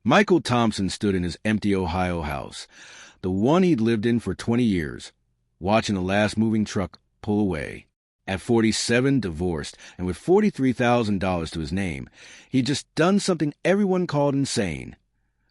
Michael Thompson stood in his empty Ohio house, the one he'd lived in for 20 years, watching the last moving truck pull away. At 47, divorced, and with $43,000 to his name, he'd just done something everyone called insane.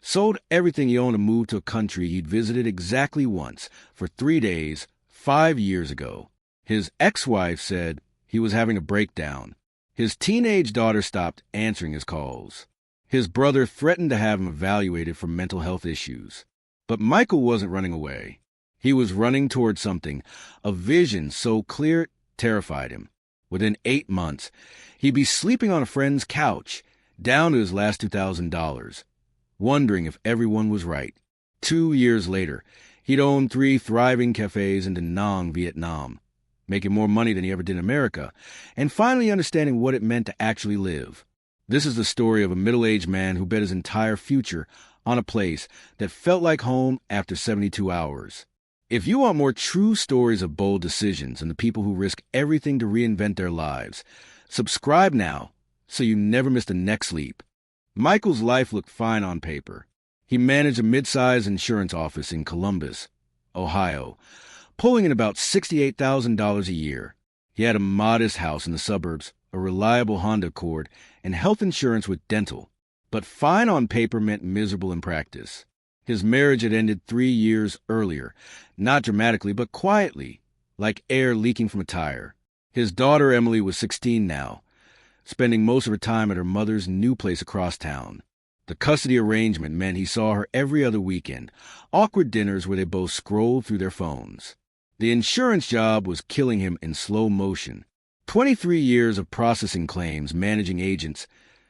Sold everything he owned to move to a country he'd visited exactly once, for 3 days, 5 years ago. His ex-wife said he was having a breakdown. His teenage daughter stopped answering his calls. His brother threatened to have him evaluated for mental health issues. But Michael wasn't running away. He was running toward something, a vision so clear it terrified him. Within 8 months, he'd be sleeping on a friend's couch, down to his last $2,000, wondering if everyone was right. 2 years later, he'd owned 3 thriving cafes in Da Nang, Vietnam, making more money than he ever did in America, and finally understanding what it meant to actually live. This is the story of a middle-aged man who bet his entire future on a place that felt like home after 72 hours. If you want more true stories of bold decisions and the people who risk everything to reinvent their lives, subscribe now so you never miss the next leap. Michael's life looked fine on paper. He managed a mid-sized insurance office in Columbus, Ohio, pulling in about $68,000 a year. He had a modest house in the suburbs, a reliable Honda Accord, and health insurance with dental. But fine on paper meant miserable in practice. His marriage had ended 3 years earlier, not dramatically, but quietly, like air leaking from a tire. His daughter Emily was 16 now, spending most of her time at her mother's new place across town. The custody arrangement meant he saw her every other weekend, awkward dinners where they both scrolled through their phones. The insurance job was killing him in slow motion. 23 years of processing claims, managing agents,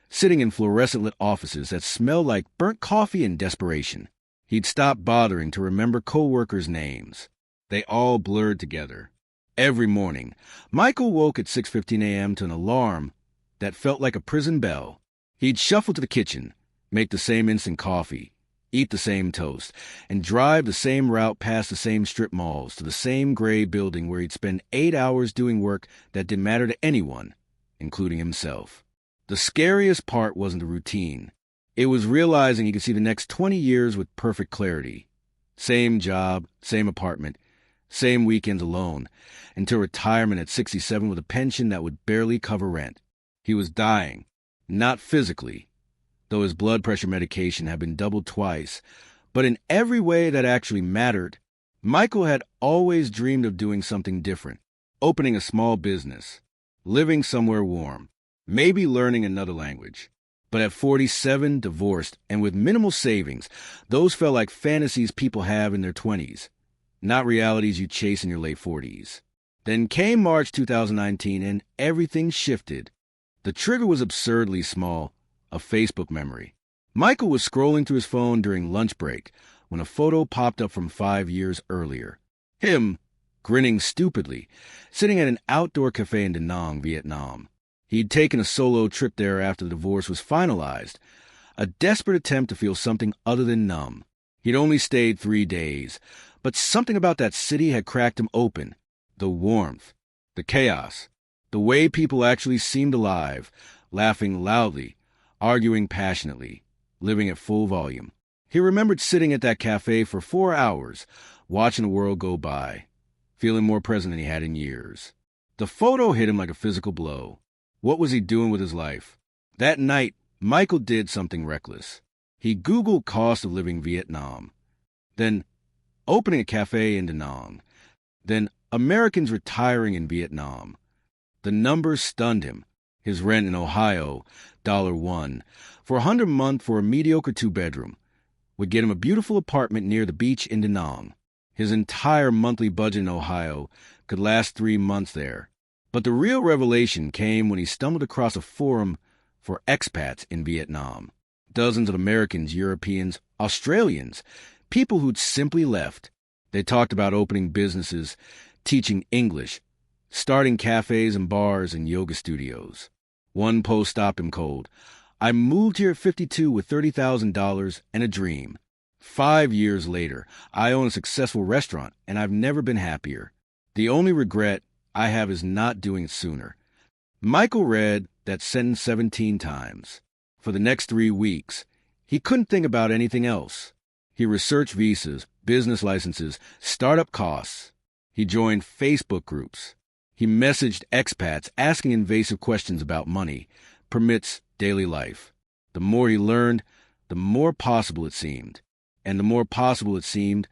sitting in fluorescent-lit offices that smelled like burnt coffee and desperation. He'd stopped bothering to remember co-workers' names. They all blurred together. Every morning, Michael woke at 6:15 a.m. to an alarm that felt like a prison bell. He'd shuffle to the kitchen, make the same instant coffee, eat the same toast, and drive the same route past the same strip malls to the same gray building where he'd spend 8 hours doing work that didn't matter to anyone, including himself. The scariest part wasn't the routine. It was realizing he could see the next 20 years with perfect clarity. Same job, same apartment, same weekends alone, until retirement at 67 with a pension that would barely cover rent. He was dying, not physically, though his blood pressure medication had been doubled twice, but in every way that actually mattered. Michael had always dreamed of doing something different, opening a small business, living somewhere warm, maybe learning another language. But at 47, divorced, and with minimal savings, those felt like fantasies people have in their 20s, not realities you chase in your late 40s. Then came March 2019, and everything shifted. The trigger was absurdly small, a Facebook memory. Michael was scrolling through his phone during lunch break when a photo popped up from 5 years earlier. Him, grinning stupidly, sitting at an outdoor cafe in Da Nang, Vietnam. He'd taken a solo trip there after the divorce was finalized, a desperate attempt to feel something other than numb. He'd only stayed 3 days, but something about that city had cracked him open. The warmth, the chaos, the way people actually seemed alive, laughing loudly, arguing passionately, living at full volume. He remembered sitting at that cafe for 4 hours, watching the world go by, feeling more present than he had in years. The photo hit him like a physical blow. What was he doing with his life? That night, Michael did something reckless. He Googled cost of living Vietnam, then opening a cafe in Da Nang, then Americans retiring in Vietnam. The numbers stunned him. His rent in Ohio, $1, for $100 a month for a mediocre 2-bedroom, would get him a beautiful apartment near the beach in Da Nang. His entire monthly budget in Ohio could last 3 months there. But the real revelation came when he stumbled across a forum for expats in Vietnam. Dozens of Americans, Europeans, Australians, people who'd simply left. They talked about opening businesses, teaching English, starting cafes and bars and yoga studios. One post stopped him cold. I moved here at 52 with $30,000 and a dream. 5 years later, I own a successful restaurant, and I've never been happier. The only regret I have is not doing it sooner. Michael read that sentence 17 times. For the next 3 weeks, He couldn't think about anything else. He researched visas, business licenses, startup costs. He joined Facebook groups. He messaged expats asking invasive questions about money, permits, daily life. The more he learned, the more possible it seemed. And the more possible it seemed,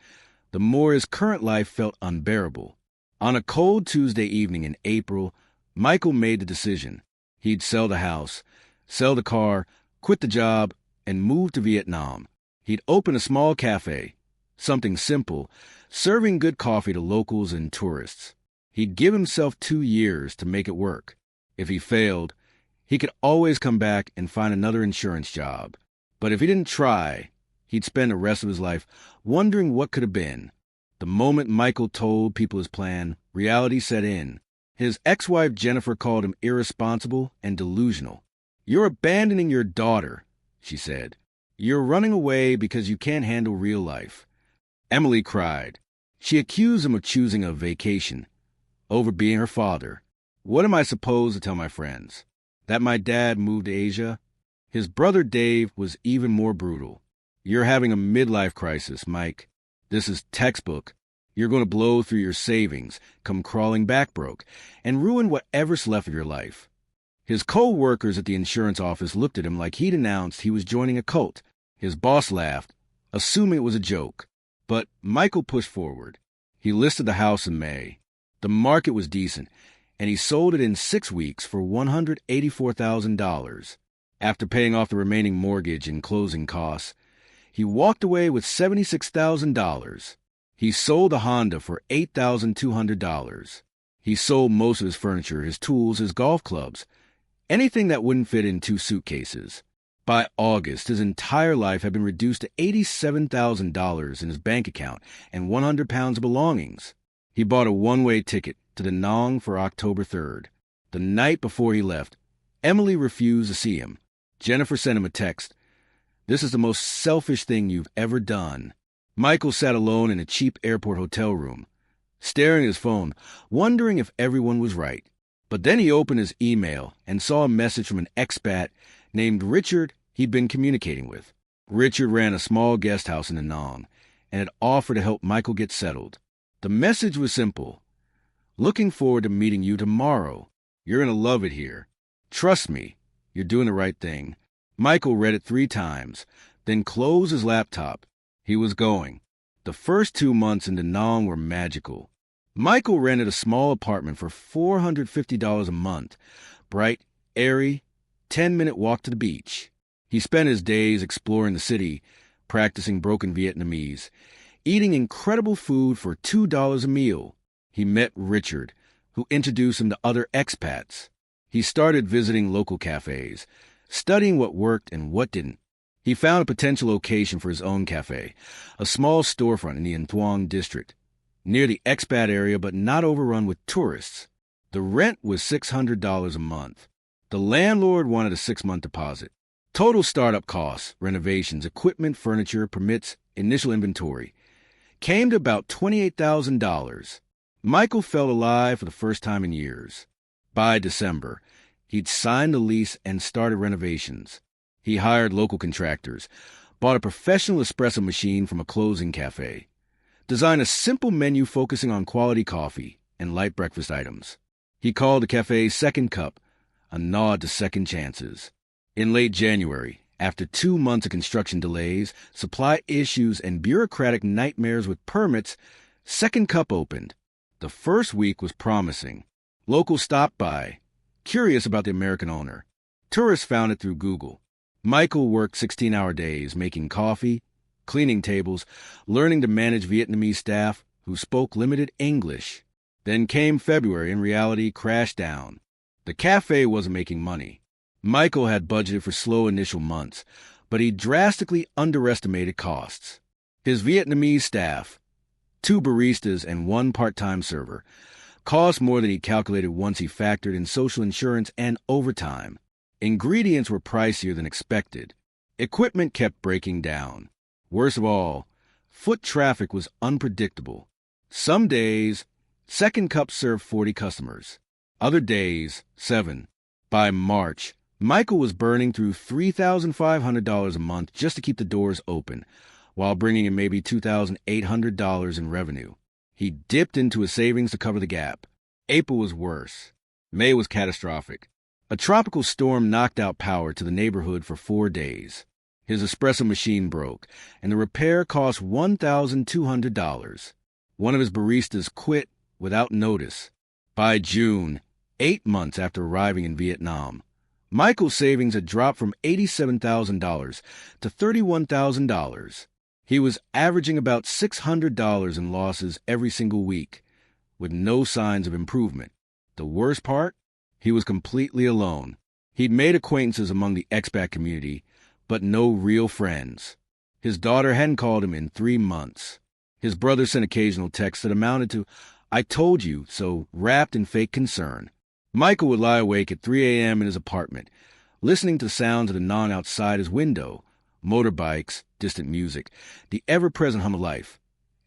the more his current life felt unbearable. On a cold Tuesday evening in April, Michael made the decision. He'd sell the house, sell the car, quit the job, and move to Vietnam. He'd open a small cafe, something simple, serving good coffee to locals and tourists. He'd give himself 2 years to make it work. If he failed, he could always come back and find another insurance job. But if he didn't try, he'd spend the rest of his life wondering what could have been. The moment Michael told people his plan, reality set in. His ex-wife Jennifer called him irresponsible and delusional. "You're abandoning your daughter," she said. "You're running away because you can't handle real life." Emily cried. She accused him of choosing a vacation over being her father. "What am I supposed to tell my friends? That my dad moved to Asia?" His brother Dave was even more brutal. "You're having a midlife crisis, Mike. This is textbook. You're going to blow through your savings, come crawling back broke, and ruin whatever's left of your life." His co-workers at the insurance office looked at him like he'd announced he was joining a cult. His boss laughed, assuming it was a joke. But Michael pushed forward. He listed the house in May. The market was decent, and he sold it in 6 weeks for $184,000. After paying off the remaining mortgage and closing costs, he walked away with $76,000. He sold the Honda for $8,200. He sold most of his furniture, his tools, his golf clubs, anything that wouldn't fit in 2 suitcases. By August, his entire life had been reduced to $87,000 in his bank account and 100 pounds of belongings. He bought a one-way ticket to Da Nang for October 3rd. The night before he left, Emily refused to see him. Jennifer sent him a text. "This is the most selfish thing you've ever done." Michael sat alone in a cheap airport hotel room, staring at his phone, wondering if everyone was right. But then he opened his email and saw a message from an expat named Richard he'd been communicating with. Richard ran a small guest house in Da Nang and had offered to help Michael get settled. The message was simple. "Looking forward to meeting you tomorrow. You're going to love it here. Trust me, you're doing the right thing." Michael read it 3 times, then closed his laptop. He was going. The first 2 months in Da Nang were magical. Michael rented a small apartment for $450 a month. Bright, airy, 10-minute walk to the beach. He spent his days exploring the city, practicing broken Vietnamese, eating incredible food for $2 a meal. He met Richard, who introduced him to other expats. He started visiting local cafes, studying what worked and what didn't. He found a potential location for his own cafe, a small storefront in the Ntuong district, near the expat area but not overrun with tourists. The rent was $600 a month. The landlord wanted a 6-month deposit. Total startup costs, renovations, equipment, furniture, permits, initial inventory, came to about $28,000. Michael felt alive for the first time in years. By December, he'd signed the lease and started renovations. He hired local contractors, bought a professional espresso machine from a closing cafe, designed a simple menu focusing on quality coffee and light breakfast items. He called the cafe Second Cup, a nod to second chances. In late January, after 2 months of construction delays, supply issues, and bureaucratic nightmares with permits, Second Cup opened. The first week was promising. Locals stopped by, curious about the American owner. Tourists found it through Google. Michael worked 16-hour days, making coffee, cleaning tables, learning to manage Vietnamese staff who spoke limited English. Then came February and reality crashed down. The cafe wasn't making money. Michael had budgeted for slow initial months, but he drastically underestimated costs. His Vietnamese staff, 2 baristas and 1 part-time server, cost more than he calculated once he factored in social insurance and overtime. Ingredients were pricier than expected. Equipment kept breaking down. Worst of all, foot traffic was unpredictable. Some days, Second Cup served 40 customers. Other days, 7. By March, Michael was burning through $3,500 a month just to keep the doors open, while bringing in maybe $2,800 in revenue. He dipped into his savings to cover the gap. April was worse. May was catastrophic. A tropical storm knocked out power to the neighborhood for 4 days. His espresso machine broke, and the repair cost $1,200. One of his baristas quit without notice. By June, 8 months after arriving in Vietnam, Michael's savings had dropped from $87,000 to $31,000. He was averaging about $600 in losses every single week, with no signs of improvement. The worst part? He was completely alone. He'd made acquaintances among the expat community, but no real friends. His daughter hadn't called him in 3 months. His brother sent occasional texts that amounted to, "I told you so," wrapped in fake concern. Michael would lie awake at 3 a.m. in his apartment, listening to sounds of the dawn outside his window, motorbikes, distant music, the ever-present hum of life,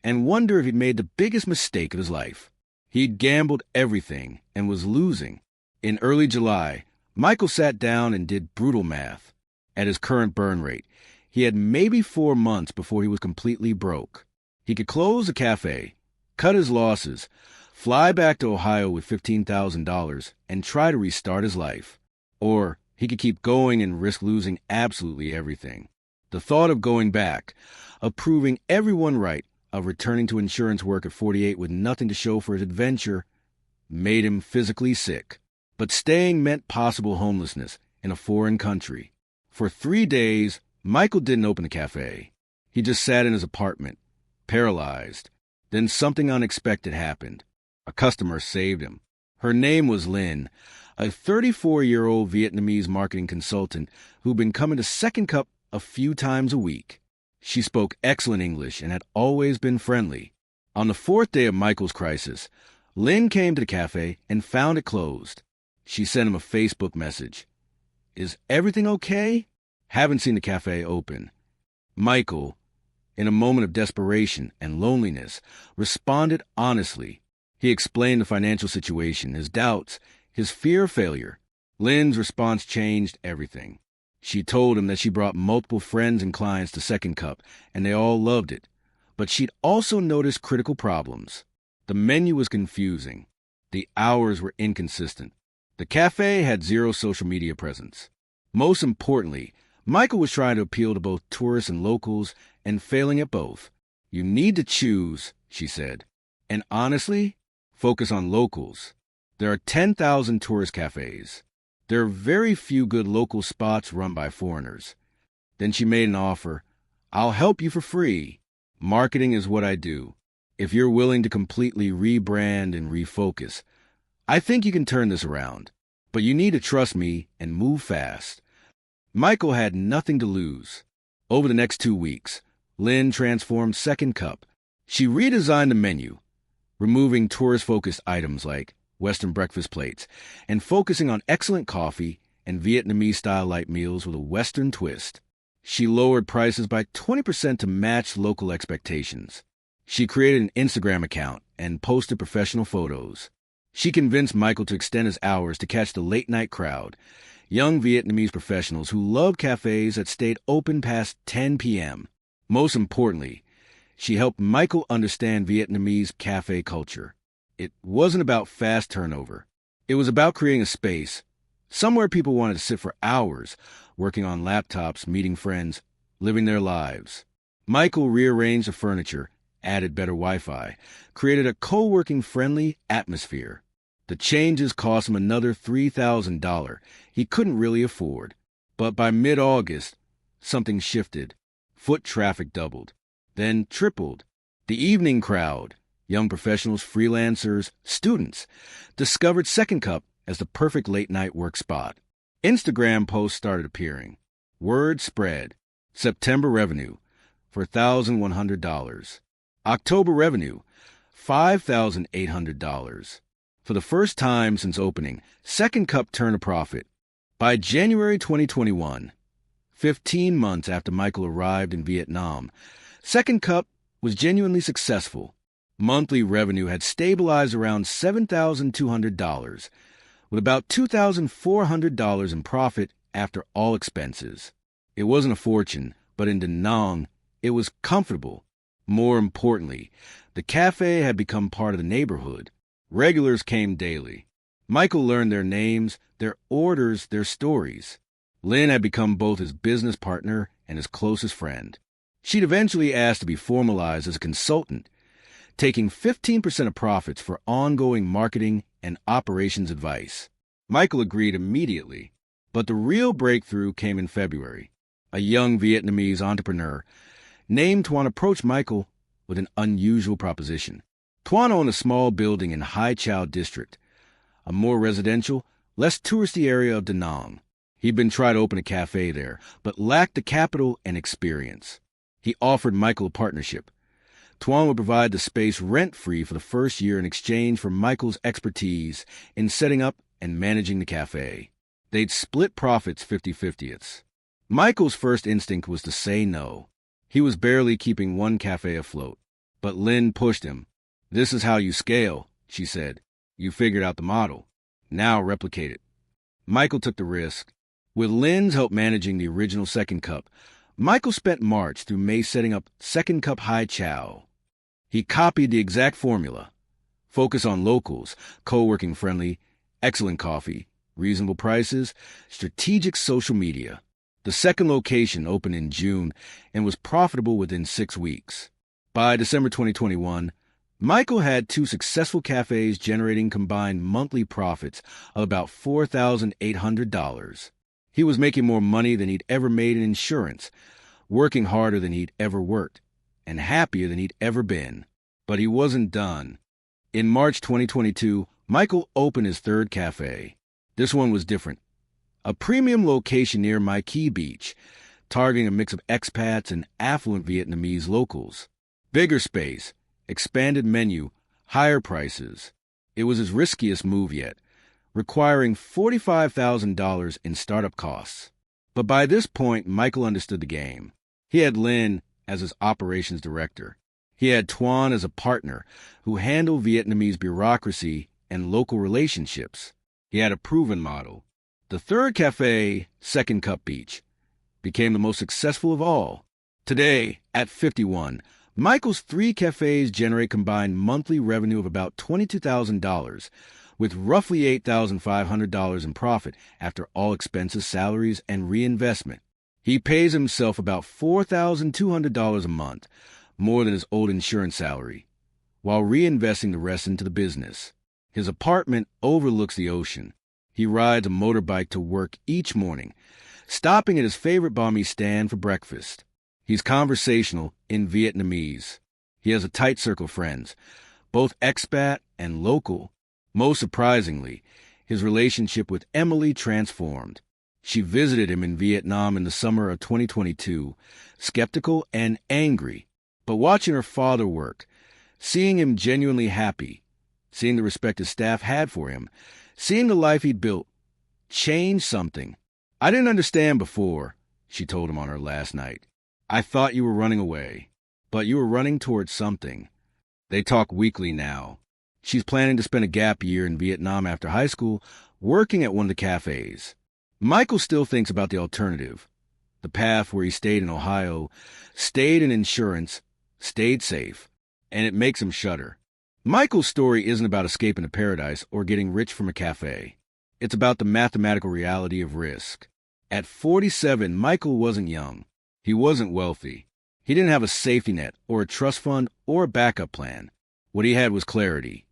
and wonder if he'd made the biggest mistake of his life. He'd gambled everything and was losing. In early July, Michael sat down and did brutal math. At his current burn rate, he had maybe 4 months before he was completely broke. He could close the cafe, cut his losses, fly back to Ohio with $15,000, and try to restart his life. Or he could keep going and risk losing absolutely everything. The thought of going back, of proving everyone right, of returning to insurance work at 48 with nothing to show for his adventure, made him physically sick. But staying meant possible homelessness in a foreign country. For 3 days, Michael didn't open the cafe. He just sat in his apartment, paralyzed. Then something unexpected happened. A customer saved him. Her name was Lynn, a 34-year-old Vietnamese marketing consultant who'd been coming to Second Cup a few times a week. She spoke excellent English and had always been friendly. On the 4th day of Michael's crisis, Lynn came to the cafe and found it closed. She sent him a Facebook message. "Is everything okay? Haven't seen the cafe open." Michael, in a moment of desperation and loneliness, responded honestly. He explained the financial situation, his doubts, his fear of failure. Lynn's response changed everything. She told him that she brought multiple friends and clients to Second Cup, and they all loved it. But she'd also noticed critical problems. The menu was confusing. The hours were inconsistent. The cafe had 0 social media presence. Most importantly, Michael was trying to appeal to both tourists and locals and failing at both. "You need to choose," she said. "And honestly, focus on locals. There are 10,000 tourist cafes. There are very few good local spots run by foreigners." Then she made an offer. "I'll help you for free. Marketing is what I do. If you're willing to completely rebrand and refocus, I think you can turn this around. But you need to trust me and move fast." Michael had nothing to lose. Over the next 2 weeks, Lynn transformed Second Cup. She redesigned the menu, removing tourist-focused items like Western breakfast plates and focusing on excellent coffee and Vietnamese-style light meals with a Western twist. She lowered prices by 20% to match local expectations. She created an Instagram account and posted professional photos. She convinced Michael to extend his hours to catch the late-night crowd, young Vietnamese professionals who loved cafes that stayed open past 10 p.m. Most importantly, she helped Michael understand Vietnamese cafe culture. It wasn't about fast turnover. It was about creating a space, somewhere people wanted to sit for hours, working on laptops, meeting friends, living their lives. Michael rearranged the furniture, added better Wi-Fi, created a co-working friendly atmosphere. The changes cost him another $3,000 he couldn't really afford. But by mid-August, something shifted. Foot traffic doubled, then tripled. The evening crowd, young professionals, freelancers, students, discovered Second Cup as the perfect late-night work spot. Instagram posts started appearing. Word spread. September revenue, $4,100. October revenue, $5,800. For the first time since opening, Second Cup turned a profit. By January 2021, 15 months after Michael arrived in Vietnam, Second Cup was genuinely successful. Monthly revenue had stabilized around $7,200, with about $2,400 in profit after all expenses. It wasn't a fortune, but in Da Nang, it was comfortable. More importantly, the cafe had become part of the neighborhood. Regulars came daily. Michael learned their names, their orders, their stories. Lynn had become both his business partner and his closest friend. She'd eventually asked to be formalized as a consultant, taking 15% of profits for ongoing marketing and operations advice. Michael agreed immediately, but the real breakthrough came in February. A young Vietnamese entrepreneur named Tuan approached Michael with an unusual proposition. Tuan owned a small building in Hai Chow district, a more residential, less touristy area of Da Nang. He'd been trying to open a cafe there, but lacked the capital and experience. He offered Michael a partnership. Tuan would provide the space rent-free for the first year in exchange for Michael's expertise in setting up and managing the cafe. They'd split profits 50-50. Michael's first instinct was to say no. He was barely keeping one cafe afloat. But Lynn pushed him. "This is how you scale," she said. "You figured out the model. Now replicate it." Michael took the risk. With Lynn's help managing the original Second Cup, Michael spent March through May setting up Second Cup Hai Chow. He copied the exact formula. Focus on locals, co-working friendly, excellent coffee, reasonable prices, strategic social media. The second location opened in June and was profitable within 6 weeks. By December 2021, Michael had 2 successful cafes generating combined monthly profits of about $4,800. He was making more money than he'd ever made in insurance, working harder than he'd ever worked, and happier than he'd ever been. But he wasn't done. In March 2022, Michael opened his third cafe. This one was different. A premium location near Mai Kea Beach, targeting a mix of expats and affluent Vietnamese locals. Bigger space, expanded menu, higher prices. It was his riskiest move yet, requiring $45,000 in startup costs. But by this point, Michael understood the game. He had Lynn as his operations director. He had Tuan as a partner who handled Vietnamese bureaucracy and local relationships. He had a proven model. The third cafe, Second Cup Beach, became the most successful of all. Today, at 51, Michael's 3 cafes generate combined monthly revenue of about $22,000, with roughly $8,500 in profit after all expenses, salaries, and reinvestment. He pays himself about $4,200 a month, more than his old insurance salary, while reinvesting the rest into the business. His apartment overlooks the ocean. He rides a motorbike to work each morning, stopping at his favorite banh mi stand for breakfast. He's conversational in Vietnamese. He has a tight circle of friends, both expat and local. Most surprisingly, his relationship with Emily transformed. She visited him in Vietnam in the summer of 2022, skeptical and angry, but watching her father work, seeing him genuinely happy, seeing the respect his staff had for him, seeing the life he'd built, changed something. "I didn't understand before," she told him on her last night. "I thought you were running away, but you were running towards something." They talk weekly now. She's planning to spend a gap year in Vietnam after high school, working at one of the cafes. Michael still thinks about the alternative, the path where he stayed in Ohio, stayed in insurance, stayed safe, and it makes him shudder. Michael's story isn't about escaping to paradise or getting rich from a cafe. It's about the mathematical reality of risk. At 47, Michael wasn't young. He wasn't wealthy. He didn't have a safety net or a trust fund or a backup plan. What he had was clarity.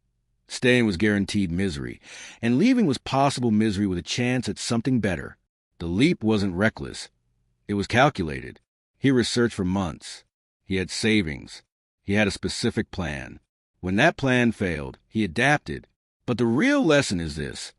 Staying was guaranteed misery, and leaving was possible misery with a chance at something better. The leap wasn't reckless. It was calculated. He researched for months. He had savings. He had a specific plan. When that plan failed, he adapted. But the real lesson is this.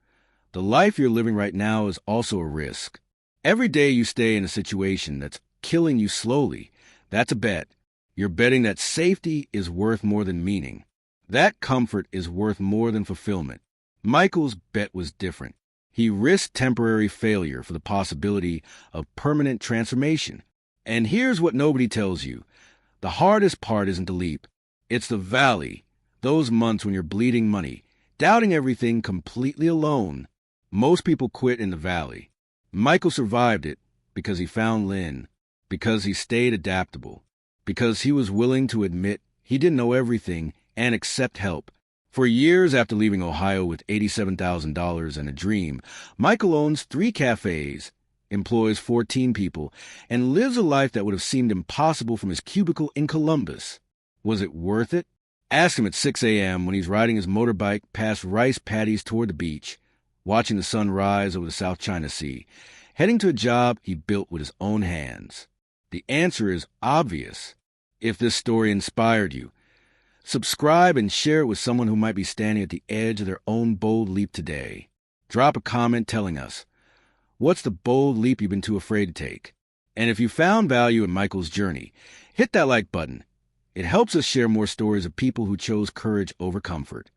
The life you're living right now is also a risk. Every day you stay in a situation that's killing you slowly, that's a bet. You're betting that safety is worth more than meaning. That comfort is worth more than fulfillment. Michael's bet was different. He risked temporary failure for the possibility of permanent transformation. And here's what nobody tells you. The hardest part isn't the leap. It's the valley, those months when you're bleeding money, doubting everything completely alone. Most people quit in the valley. Michael survived it because he found Lynn, because he stayed adaptable, because he was willing to admit he didn't know everything and accept help. For years after leaving Ohio with $87,000 and a dream, Michael owns 3 cafes, employs 14 people, and lives a life that would have seemed impossible from his cubicle in Columbus. Was it worth it? Ask him at 6 a.m. when he's riding his motorbike past rice paddies toward the beach, watching the sun rise over the South China Sea, heading to a job he built with his own hands. The answer is obvious. If this story inspired you, subscribe and share it with someone who might be standing at the edge of their own bold leap today. Drop a comment telling us, what's the bold leap you've been too afraid to take? And if you found value in Michael's journey, hit that like button. It helps us share more stories of people who chose courage over comfort.